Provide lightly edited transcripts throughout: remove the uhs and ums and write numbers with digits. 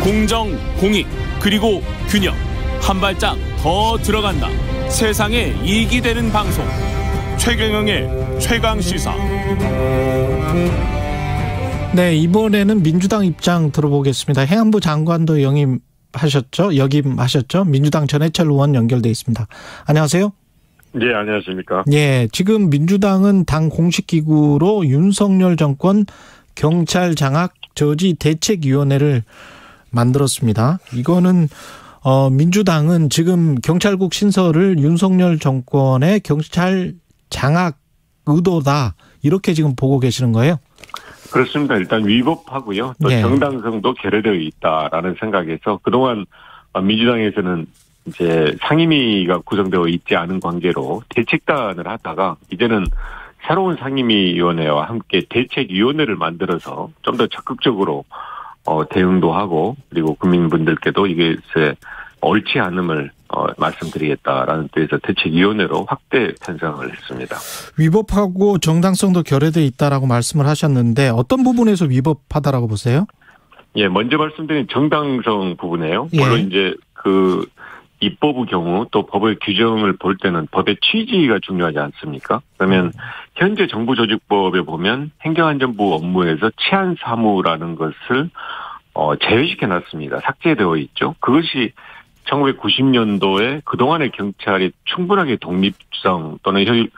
공정, 공익, 그리고 균형. 한 발짝 더 들어간다. 세상에 이익이 되는 방송. 최경영의 최강시사. 네, 이번에는 민주당 입장 들어보겠습니다. 행안부 장관도 역임하셨죠? 민주당 전해철 의원 연결돼 있습니다. 안녕하세요. 네, 안녕하십니까. 예, 지금 민주당은 당 공식 기구로 윤석열 정권 경찰 장악 저지 대책위원회를 만들었습니다. 이거는 민주당은 지금 경찰국 신설을 윤석열 정권의 경찰 장악 의도다, 이렇게 지금 보고 계시는 거예요? 그렇습니다. 일단 위법하고요. 또 정당성도 결여되어 있다라는 생각에서 그동안 민주당에서는 이제 상임위가 구성되어 있지 않은 관계로 대책단을 하다가 이제는 새로운 상임위원회와 함께 대책위원회를 만들어서 좀 더 적극적으로 대응도 하고, 그리고 국민분들께도 이게 옳지 않음을 말씀드리겠다라는 뜻에서 대책위원회로 확대 편성을 했습니다. 위법하고 정당성도 결여되어 있다라고 말씀을 하셨는데 어떤 부분에서 위법하다라고 보세요? 예, 먼저 말씀드린 정당성 부분이에요. 물론 이제 그 입법의 경우 또 법의 규정을 볼 때는 법의 취지가 중요하지 않습니까? 그러면 현재 정부조직법에 보면 행정안전부 업무에서 치안 사무라는 것을 제외시켜 놨습니다. 삭제되어 있죠. 그것이 1990년도에 그동안의 경찰이 충분하게 독립성 또는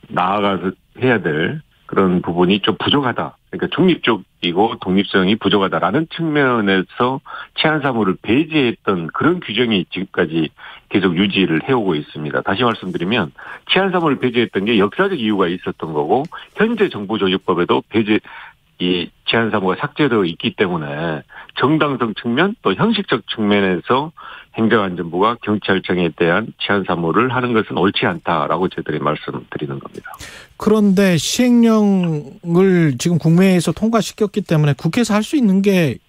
나아가서 해야 될 그런 부분이 좀 부족하다. 그러니까 중립적이고 독립성이 부족하다라는 측면에서 치안사무를 배제했던 그런 규정이 지금까지 계속 유지를 해오고 있습니다. 다시 말씀드리면 치안사무를 배제했던 게 역사적 이유가 있었던 거고, 현재 정부조직법에도 이 치안사무가 삭제되어 있기 때문에 정당성 측면 또 형식적 측면에서 행정안전부가 경찰청에 대한 치안사무를 하는 것은 옳지 않다라고 저희들이 말씀드리는 겁니다. 그런데 시행령을 지금 국회에서 통과시켰기 때문에 국회에서 할 수 있는 게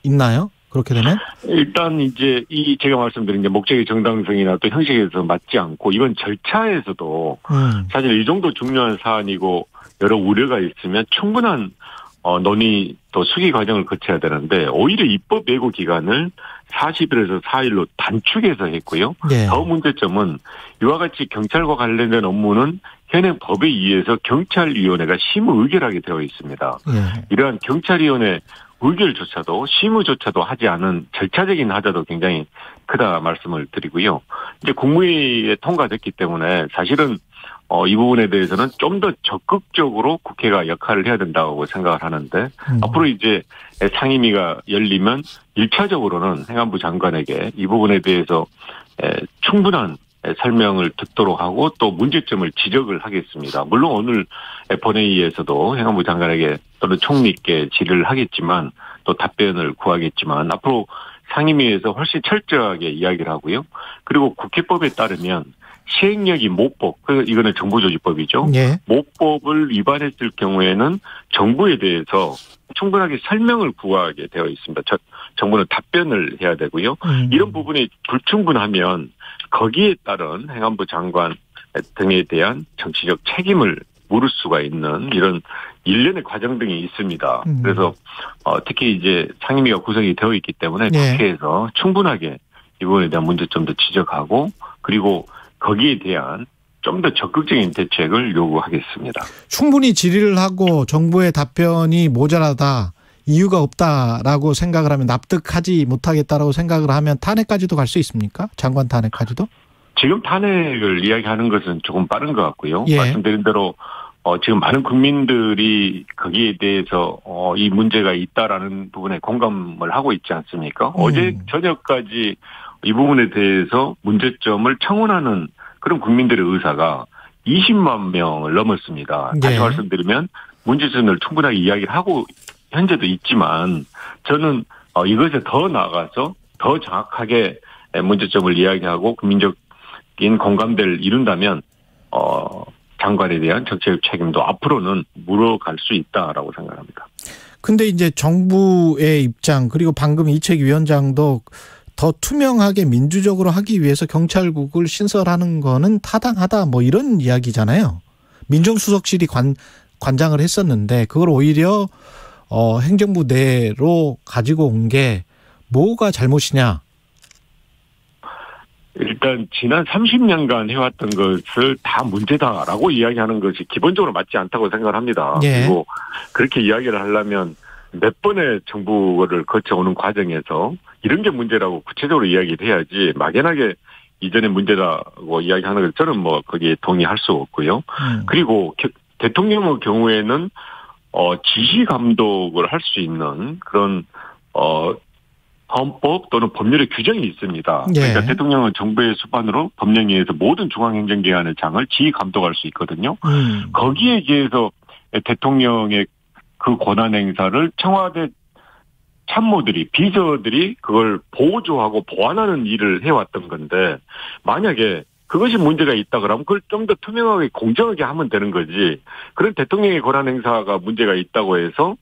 있나요? 그렇게 되면? 일단 이제 제가 말씀드린 게 목적의 정당성이나 또 형식에서 맞지 않고 이번 절차에서도 사실 이 정도 중요한 사안이고 여러 우려가 있으면 충분한 논의 또 수기 과정을 거쳐야 되는데 오히려 입법 예고 기간을 40일에서 4일로 단축해서 했고요. 네. 더 문제점은 이와 같이 경찰과 관련된 업무는 현행 법에 의해서 경찰위원회가 심의 의결하게 되어 있습니다. 네. 이러한 경찰위원회 의결조차도 심의조차도 하지 않은 절차적인 하자도 굉장히 크다 말씀을 드리고요. 이제 국무회의에 통과됐기 때문에 사실은 이 부분에 대해서는 좀 더 적극적으로 국회가 역할을 해야 된다고 생각을 하는데 앞으로 이제 상임위가 열리면 1차적으로는 행안부 장관에게 이 부분에 대해서 충분한 설명을 듣도록 하고 또 문제점을 지적을 하겠습니다. 물론 오늘 본회의에서도 행안부 장관에게 또는 총리께 질의를 하겠지만 또 답변을 구하겠지만 앞으로 상임위에서 훨씬 철저하게 이야기를 하고요. 그리고 국회법에 따르면 시행령이 모법, 이거는 정부조직법이죠. 네. 모법을 위반했을 경우에는 정부에 대해서 충분하게 설명을 구하게 되어 있습니다. 정부는 답변을 해야 되고요. 이런 부분이 불충분하면 거기에 따른 행안부 장관 등에 대한 정치적 책임을 물을 수가 있는 이런 일련의 과정 등이 있습니다. 그래서 특히 이제 상임위가 구성이 되어 있기 때문에 국회에서 충분하게 이 부분에 대한 문제점도 지적하고 그리고 거기에 대한 좀 더 적극적인 대책을 요구하겠습니다. 충분히 질의를 하고 정부의 답변이 모자라다, 이유가 없다라고 생각을 하면, 납득하지 못하겠다라고 생각을 하면 탄핵까지도 갈 수 있습니까? 장관 탄핵까지도? 지금 탄핵을 이야기하는 것은 조금 빠른 것 같고요. 말씀드린 대로 지금 많은 국민들이 거기에 대해서 이 문제가 있다라는 부분에 공감을 하고 있지 않습니까? 어제 저녁까지 이 부분에 대해서 문제점을 청원하는 그런 국민들의 의사가 20만 명을 넘었습니다. 다시 말씀드리면 문제점을 충분하게 이야기를 하고 현재도 있지만 저는 이것에 더 나아가서 더 정확하게 문제점을 이야기하고 국민적인 공감대를 이룬다면 장관에 대한 정책 책임도 앞으로는 물어갈 수 있다라고 생각합니다. 근데 이제 정부의 입장 그리고 방금 이책 위원장도 더 투명하게 민주적으로 하기 위해서 경찰국을 신설하는 거는 타당하다 뭐 이런 이야기잖아요. 민정수석실이 관장을 했었는데 그걸 오히려 행정부 내로 가지고 온 게 뭐가 잘못이냐? 일단 지난 30년간 해왔던 것을 다 문제다라고 이야기하는 것이 기본적으로 맞지 않다고 생각을 합니다. 예. 그리고 그렇게 이야기를 하려면 몇 번의 정부를 거쳐오는 과정에서 이런 게 문제라고 구체적으로 이야기를 해야지 막연하게 이전에 문제라고 이야기하는 것 저는 뭐 거기에 동의할 수 없고요. 그리고 대통령의 경우에는 지시 감독을 할 수 있는 그런 헌법 또는 법률의 규정이 있습니다. 예. 그러니까 대통령은 정부의 수반으로 법령에 의해서 모든 중앙행정기관의 장을 지휘 감독할 수 있거든요. 거기에 비해서 대통령의 그 권한 행사를 청와대 참모들이 비서들이 그걸 보조하고 보완하는 일을 해왔던 건데 만약에 그것이 문제가 있다 그러면 그걸 좀 더 투명하게 공정하게 하면 되는 거지. 그런 대통령의 권한 행사가 문제가 있다고 해서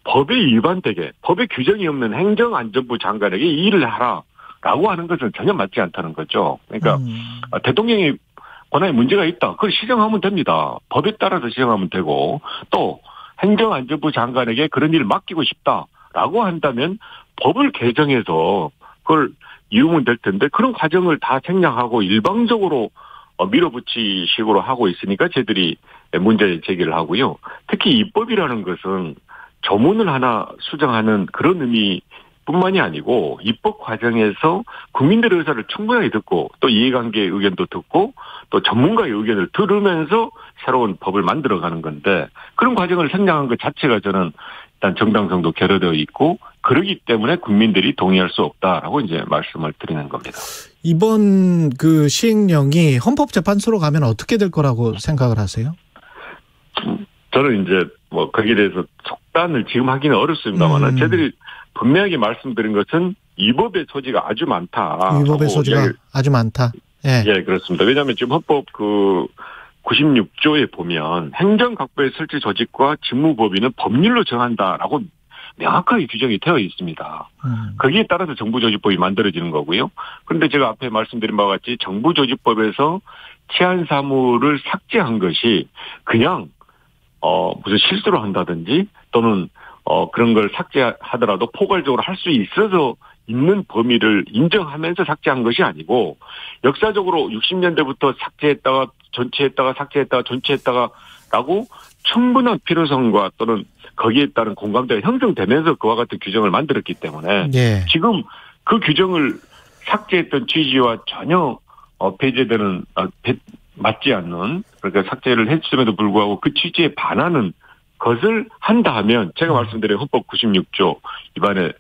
법에 위반되게 법에 규정이 없는 행정안전부 장관에게 이 일을 하라라고 하는 것은 전혀 맞지 않다는 거죠. 그러니까 대통령이 권한에 문제가 있다. 그걸 시정하면 됩니다. 법에 따라서 시정하면 되고 또 행정안전부 장관에게 그런 일을 맡기고 싶다라고 한다면 법을 개정해서 그걸 이루면 될 텐데 그런 과정을 다 생략하고 일방적으로 밀어붙이식으로 하고 있으니까 저희들이 문제 제기를 하고요. 특히 입법이라는 것은 조문을 하나 수정하는 그런 의미뿐만이 아니고 입법 과정에서 국민들의 의사를 충분하게 듣고 또 이해관계의 의견도 듣고 또 전문가의 의견을 들으면서 새로운 법을 만들어가는 건데 그런 과정을 생략한 것 자체가 저는 일단 정당성도 결여되어 있고 그러기 때문에 국민들이 동의할 수 없다라고 이제 말씀을 드리는 겁니다. 이번 그 시행령이 헌법재판소로 가면 어떻게 될 거라고 생각을 하세요? 저는 이제 뭐 거기에 대해서 속단을 지금 하기는 어렵습니다만 저희들이 분명하게 말씀드린 것은 위법의 소지가 아주 많다. 위법의 소지가 아주 많다. 예. 예, 그렇습니다. 왜냐하면 지금 헌법 96조에 보면 행정각부의 설치 조직과 직무범위는 법률로 정한다라고 명확하게 규정이 되어 있습니다. 거기에 따라서 정부조직법이 만들어지는 거고요. 그런데 제가 앞에 말씀드린 바와 같이 정부조직법에서 치안사무를 삭제한 것이 그냥 무슨 실수로 한다든지 또는 그런 걸 삭제하더라도 포괄적으로 할 수 있어서 있는 범위를 인정하면서 삭제한 것이 아니고 역사적으로 60년대부터 삭제했다가 전체했다가 삭제했다가 전체했다가라고 충분한 필요성과 또는 거기에 따른 공감대가 형성되면서 그와 같은 규정을 만들었기 때문에 예. 지금 그 규정을 삭제했던 취지와 전혀 배제되는 맞지 않는 그러니까 삭제를 했음에도 불구하고 그 취지에 반하는 것을 한다 하면 제가 말씀드린 헌법 96조 위반에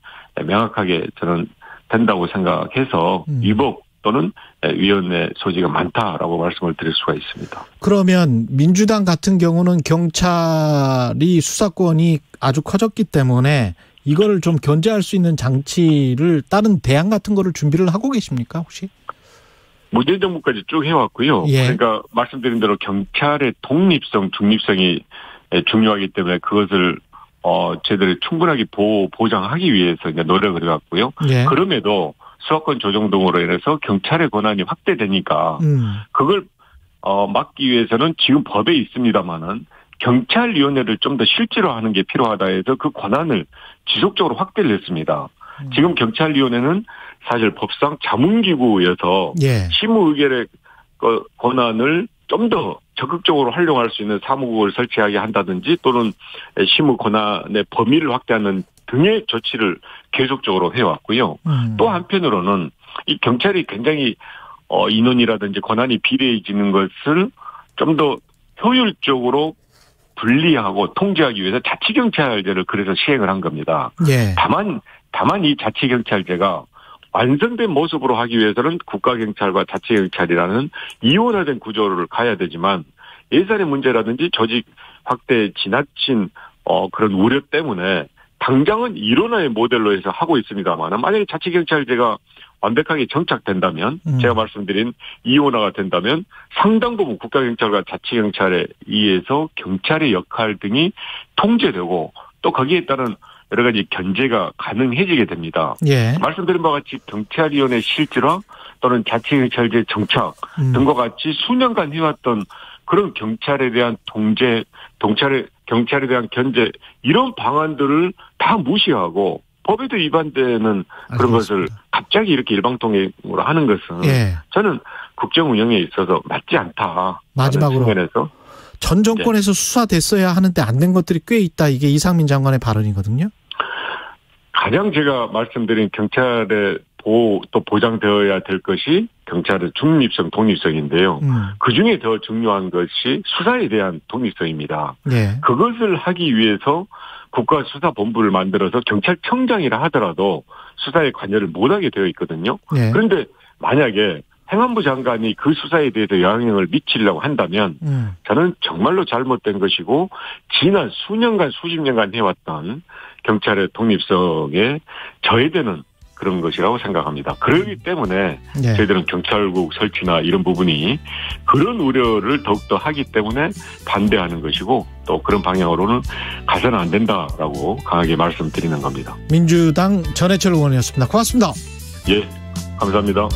명확하게 저는 된다고 생각해서 위법 또는 위헌의 소지가 많다라고 말씀을 드릴 수가 있습니다. 그러면 민주당 같은 경우는 경찰이 수사권이 아주 커졌기 때문에 이거를 좀 견제할 수 있는 장치를 다른 대안 같은 거를 준비를 하고 계십니까 혹시? 문재인 정부까지 쭉 해왔고요. 예. 그러니까 말씀드린 대로 경찰의 독립성, 중립성이 중요하기 때문에 그것을 저희들이 충분하게 보장하기 위해서 이제 노력을 해왔고요. 예. 그럼에도 수사권 조정 등으로 인해서 경찰의 권한이 확대되니까 그걸 막기 위해서는 지금 법에 있습니다마는 경찰위원회를 좀 더 실제로하는 게 필요하다 해서 그 권한을 지속적으로 확대를 했습니다. 지금 경찰위원회는 사실 법상 자문기구여서 예. 심의의결의 권한을 좀 더 적극적으로 활용할 수 있는 사무국을 설치하게 한다든지 또는 심의 권한의 범위를 확대하는 등의 조치를 계속적으로 해왔고요. 또 한편으로는 이 경찰이 굉장히 인원이라든지 권한이 비례해지는 것을 좀 더 효율적으로 분리하고 통제하기 위해서 자치경찰제를 그래서 시행을 한 겁니다. 예. 다만 이 자치경찰제가 완성된 모습으로 하기 위해서는 국가경찰과 자치경찰이라는 이원화된 구조를 가야 되지만 예산의 문제라든지 조직 확대에 지나친 그런 우려 때문에 당장은 일원화의 모델로 해서 하고 있습니다만 만약에 자치경찰제가 완벽하게 정착된다면 제가 말씀드린 이원화가 된다면 상당 부분 국가경찰과 자치경찰에 의해서 경찰의 역할 등이 통제되고 또 거기에 따른 여러 가지 견제가 가능해지게 됩니다. 예. 말씀드린 바와 같이 경찰위원회 실질화 또는 자치경찰제 정착 등과 같이 수년간 해왔던 그런 경찰에 대한 경찰에 대한 견제 이런 방안들을 다 무시하고 법에도 위반되는 그런 것을 갑자기 이렇게 일방통행으로 하는 것은 예. 저는 국정 운영에 있어서 맞지 않다. 마지막으로 전 정권에서 수사됐어야 하는데 안 된 것들이 꽤 있다. 이게 이상민 장관의 발언이거든요. 가장 제가 말씀드린 경찰의 또 보장되어야 될 것이 경찰의 중립성, 독립성인데요. 그중에 더 중요한 것이 수사에 대한 독립성입니다. 네. 그것을 하기 위해서 국가수사본부를 만들어서 경찰청장이라 하더라도 수사에 관여를 못하게 되어 있거든요. 네. 그런데 만약에 행안부 장관이 그 수사에 대해서 영향을 미치려고 한다면 저는 정말로 잘못된 것이고 지난 수년간 수십 년간 해왔던 경찰의 독립성에 저해되는 그런 것이라고 생각합니다. 그렇기 때문에 네. 저희들은 경찰국 설치나 이런 부분이 그런 우려를 더욱더 하기 때문에 반대하는 것이고 또 그런 방향으로는 가서는 안 된다라고 강하게 말씀드리는 겁니다. 민주당 전해철 의원이었습니다. 고맙습니다. 예, 감사합니다.